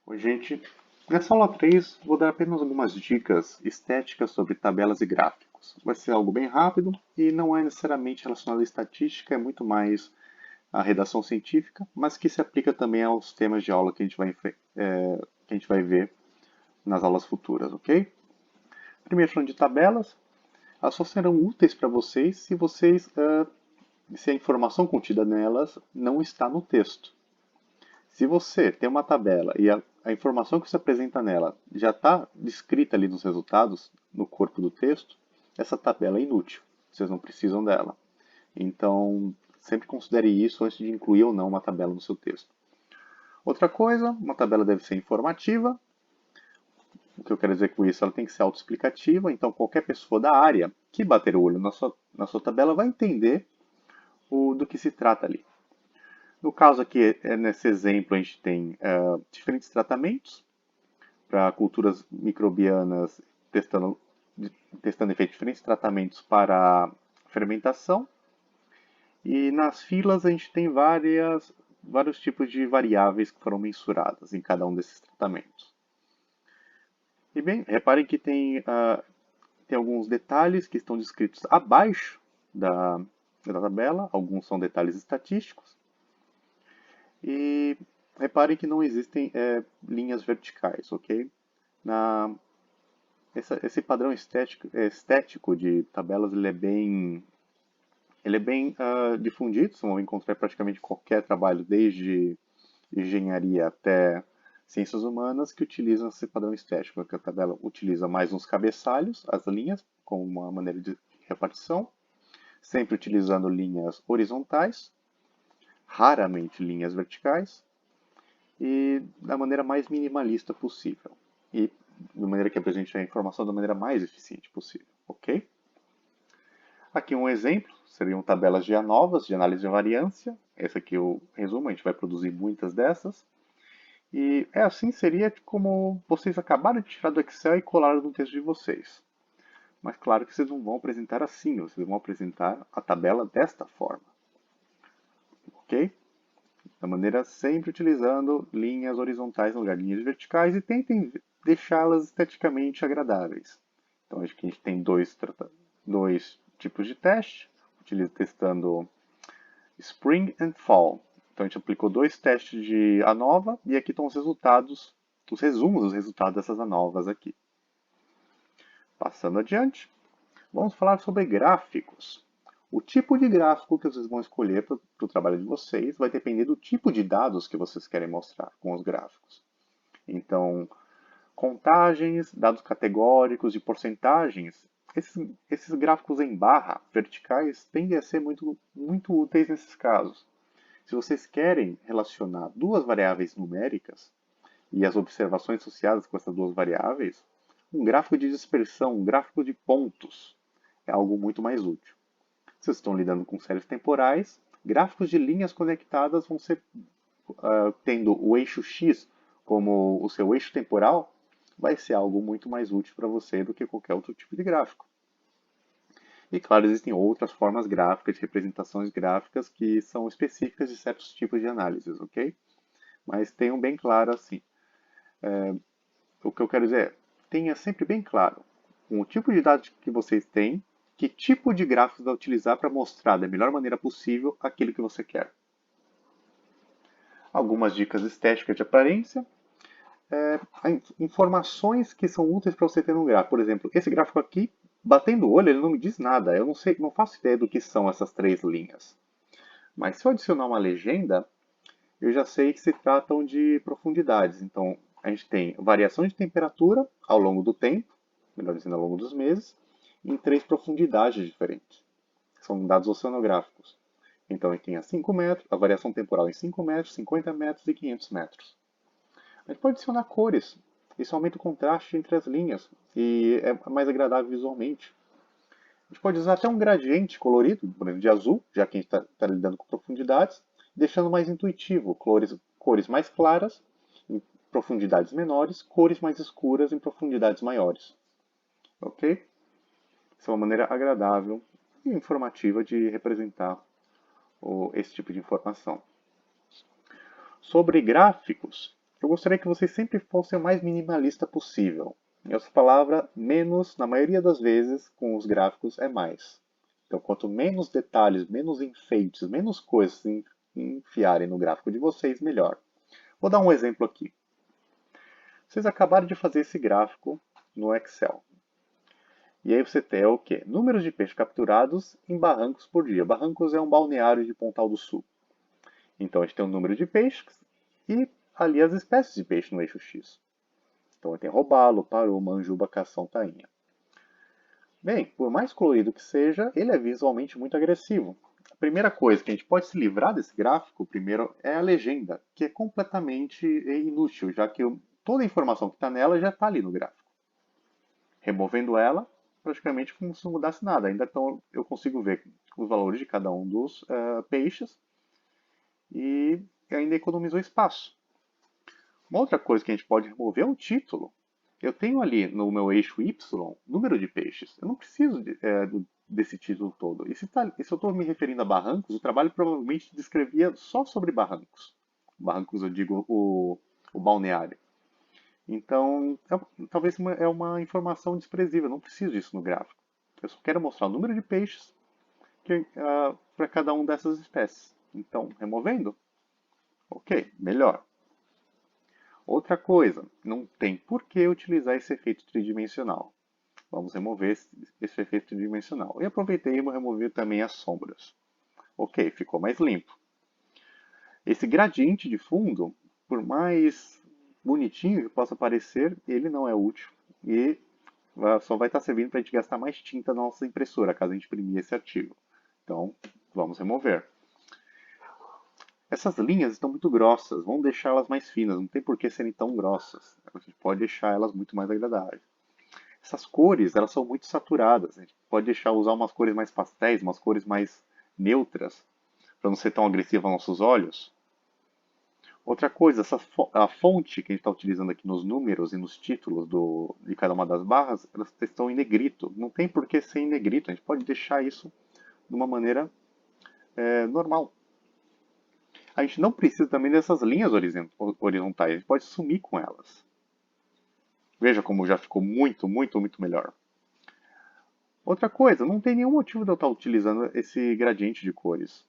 Oi, gente. Nessa aula 3, vou dar apenas algumas dicas estéticas sobre tabelas e gráficos. Vai ser algo bem rápido e não é necessariamente relacionado à estatística, é muito mais à redação científica, mas que se aplica também aos temas de aula que a gente que a gente vai ver nas aulas futuras, ok? Primeiro, falando de tabelas, elas só serão úteis para vocês se a informação contida nelas não está no texto. Se você tem uma tabela e a informação que você apresenta nela já está descrita ali nos resultados, no corpo do texto, essa tabela é inútil. Vocês não precisam dela. Então, sempre considere isso antes de incluir ou não uma tabela no seu texto. Outra coisa, uma tabela deve ser informativa. O que eu quero dizer com isso? Ela tem que ser autoexplicativa. Então, qualquer pessoa da área que bater o olho na sua tabela vai entender do que se trata ali. No caso aqui, nesse exemplo, a gente tem diferentes tratamentos para culturas microbianas, testando, testando efeitos diferentes tratamentos para fermentação. E nas filas a gente tem vários tipos de variáveis que foram mensuradas em cada um desses tratamentos. E bem, reparem que tem alguns detalhes que estão descritos abaixo da tabela, alguns são detalhes estatísticos. E reparem que não existem linhas verticais, ok? Na, esse padrão estético de tabelas ele é bem difundido, vocês vão encontrar em praticamente qualquer trabalho, desde engenharia até ciências humanas, que utilizam esse padrão estético, que a tabela utiliza mais uns cabeçalhos, as linhas, como uma maneira de repartição, sempre utilizando linhas horizontais, raramente linhas verticais, e da maneira mais minimalista possível. E de maneira que apresente a informação da maneira mais eficiente possível, ok? Aqui um exemplo, seriam tabelas de ANOVAs, de análise de variância. Esse aqui é o resumo, a gente vai produzir muitas dessas. E assim seria como vocês acabaram de tirar do Excel e colaram no texto de vocês. Mas claro que vocês não vão apresentar assim, vocês vão apresentar a tabela desta forma. Ok? Da maneira sempre utilizando linhas horizontais no lugar de linhas verticais e tentem deixá-las esteticamente agradáveis. Então acho que a gente tem dois tipos de teste, testando Spring and Fall. Então a gente aplicou dois testes de ANOVA e aqui estão os resultados, os resumos dos resultados dessas ANOVAs aqui. Passando adiante, vamos falar sobre gráficos. O tipo de gráfico que vocês vão escolher para o trabalho de vocês vai depender do tipo de dados que vocês querem mostrar com os gráficos. Então, contagens, dados categóricos e porcentagens, esses gráficos em barra verticais tendem a ser muito úteis nesses casos. Se vocês querem relacionar duas variáveis numéricas e as observações associadas com essas duas variáveis, um gráfico de dispersão, um gráfico de pontos, é algo muito mais útil. Se vocês estão lidando com séries temporais, gráficos de linhas conectadas vão ser tendo o eixo X como o seu eixo temporal, vai ser algo muito mais útil para você do que qualquer outro tipo de gráfico. E claro, existem outras formas gráficas, de representações gráficas que são específicas de certos tipos de análises, ok? Mas tenham bem claro assim. O que eu quero dizer é, tenha sempre bem claro o tipo de dados que vocês têm, que tipo de gráficos vai utilizar para mostrar da melhor maneira possível aquilo que você quer. Algumas dicas estéticas de aparência, informações que são úteis para você ter no gráfico. Por exemplo, esse gráfico aqui, batendo o olho, ele não me diz nada. Eu não sei, não faço ideia do que são essas três linhas. Mas se eu adicionar uma legenda, eu já sei que se tratam de profundidades. Então, a gente tem variação de temperatura ao longo do tempo, melhor dizendo, ao longo dos meses, em três profundidades diferentes. São dados oceanográficos. Então, a gente tem a 5 metros, a variação temporal em 5 metros, 50 metros e 500 metros. A gente pode adicionar cores. Isso aumenta o contraste entre as linhas e é mais agradável visualmente. A gente pode usar até um gradiente colorido, por exemplo, de azul, já que a gente está lidando com profundidades, deixando mais intuitivo, cores mais claras em profundidades menores, cores mais escuras em profundidades maiores. Ok? Essa é uma maneira agradável e informativa de representar esse tipo de informação. Sobre gráficos, Eu gostaria que vocês sempre fossem o mais minimalista possível. Em outras palavras, menos, na maioria das vezes, com os gráficos é mais. Então, quanto menos detalhes, menos enfeites, menos coisas enfiarem no gráfico de vocês, melhor. Vou dar um exemplo aqui. Vocês acabaram de fazer esse gráfico no Excel. E aí você tem o quê? Números de peixes capturados em Barrancos por dia. Barrancos é um balneário de Pontal do Sul. Então a gente tem o número de peixes e ali as espécies de peixe no eixo X. Então tem robalo, paru, manjuba, cação, tainha. Bem, por mais colorido que seja, ele é visualmente muito agressivo. A primeira coisa que a gente pode se livrar desse gráfico, primeiro, é a legenda, que é completamente inútil, já que toda a informação que está nela já está ali no gráfico. Removendo ela, praticamente como se não mudasse nada. Ainda então eu consigo ver os valores de cada um dos peixes e ainda economizou espaço. Uma outra coisa que a gente pode remover é o título. Eu tenho ali no meu eixo Y número de peixes. Eu não preciso desse título todo. E se eu estou me referindo a barrancos, o trabalho provavelmente descrevia só sobre barrancos. Barrancos, eu digo o balneário. Então, talvez é uma informação desprezível. Eu não preciso disso no gráfico. Eu só quero mostrar o número de peixes para cada uma dessas espécies. Então, removendo, ok, melhor. Outra coisa, não tem por que utilizar esse efeito tridimensional. Vamos remover esse efeito tridimensional. E aproveitei e vou remover também as sombras. Ok, ficou mais limpo. Esse gradiente de fundo, por mais bonitinho que possa parecer, ele não é útil. E só vai estar servindo para a gente gastar mais tinta na nossa impressora, caso a gente imprimir esse artigo. Então, vamos remover. Essas linhas estão muito grossas, vamos deixá-las mais finas, não tem por que serem tão grossas. A gente pode deixar elas muito mais agradáveis. Essas cores, elas são muito saturadas, a gente pode usar umas cores mais pastéis, umas cores mais neutras, para não ser tão agressiva aos nossos olhos. Outra coisa, a fonte que a gente está utilizando aqui nos números e nos títulos de cada uma das barras, elas estão em negrito. Não tem por que ser em negrito, a gente pode deixar isso de uma maneira normal. A gente não precisa também dessas linhas horizontais, a gente pode sumir com elas. Veja como já ficou muito, muito, muito melhor. Outra coisa, não tem nenhum motivo de eu estar utilizando esse gradiente de cores.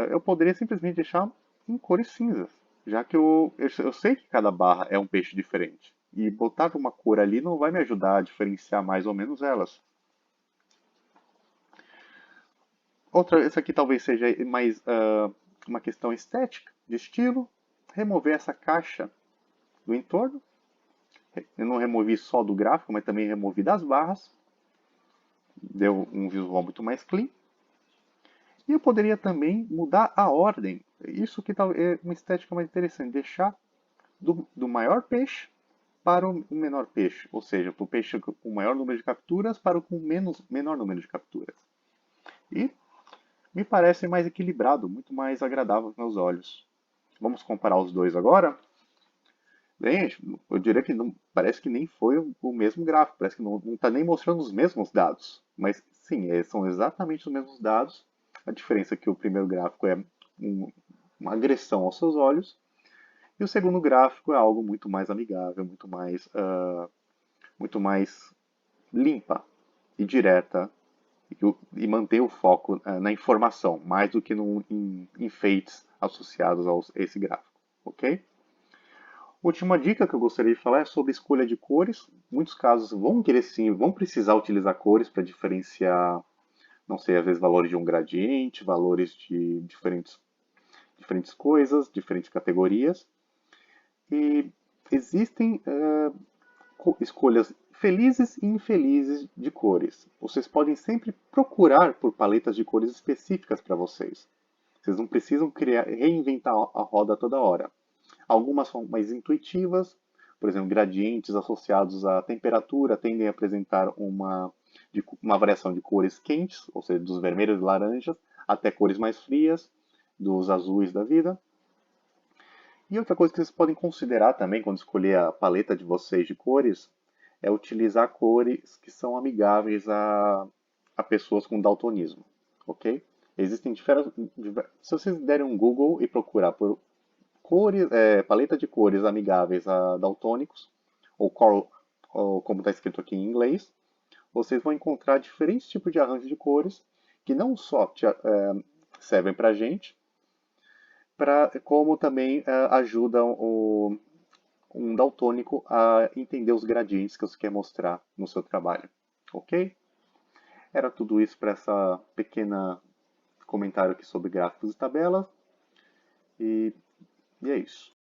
Eu poderia simplesmente deixar em cores cinzas, já que eu sei que cada barra é um peixe diferente. E botar uma cor ali não vai me ajudar a diferenciar mais ou menos elas. Essa aqui talvez seja mais uma questão estética, de estilo. Remover essa caixa do entorno. Eu não removi só do gráfico, mas também removi das barras. Deu um visual muito mais clean. E eu poderia também mudar a ordem. Isso que é uma estética mais interessante. Deixar do maior peixe para o menor peixe. Ou seja, para o peixe com o maior número de capturas para o com menor número de capturas. E me parece mais equilibrado, muito mais agradável aos meus olhos. Vamos comparar os dois agora? Bem, eu diria que não, parece que nem foi o mesmo gráfico, parece que não está nem mostrando os mesmos dados. Mas sim, são exatamente os mesmos dados. A diferença é que o primeiro gráfico é uma agressão aos seus olhos, e o segundo gráfico é algo muito mais amigável, muito mais limpa e direta, e mantém o foco na informação, mais do que em enfeites associados a esse gráfico. Ok? Última dica que eu gostaria de falar é sobre escolha de cores. Muitos casos vão querer sim, vão precisar utilizar cores para diferenciar, não sei, às vezes valores de um gradiente, valores de diferentes coisas, diferentes categorias. E existem escolhas felizes e infelizes de cores. Vocês podem sempre procurar por paletas de cores específicas para vocês. Vocês não precisam reinventar a roda toda hora. Algumas são mais intuitivas, por exemplo, gradientes associados à temperatura tendem a apresentar uma variação de cores quentes, ou seja, dos vermelhos e laranjas, até cores mais frias, dos azuis da vida. E outra coisa que vocês podem considerar também quando escolher a paleta de vocês de cores é utilizar cores que são amigáveis a pessoas com daltonismo, ok? Existem se vocês derem um Google e procurar por cores, paleta de cores amigáveis a daltônicos, ou como está escrito aqui em inglês, vocês vão encontrar diferentes tipos de arranjo de cores que não só servem para a gente, como também ajudam um daltônico a entender os gradientes que você quer mostrar no seu trabalho. Ok? Era tudo isso para essa pequena comentário aqui sobre gráficos e tabelas. E é isso.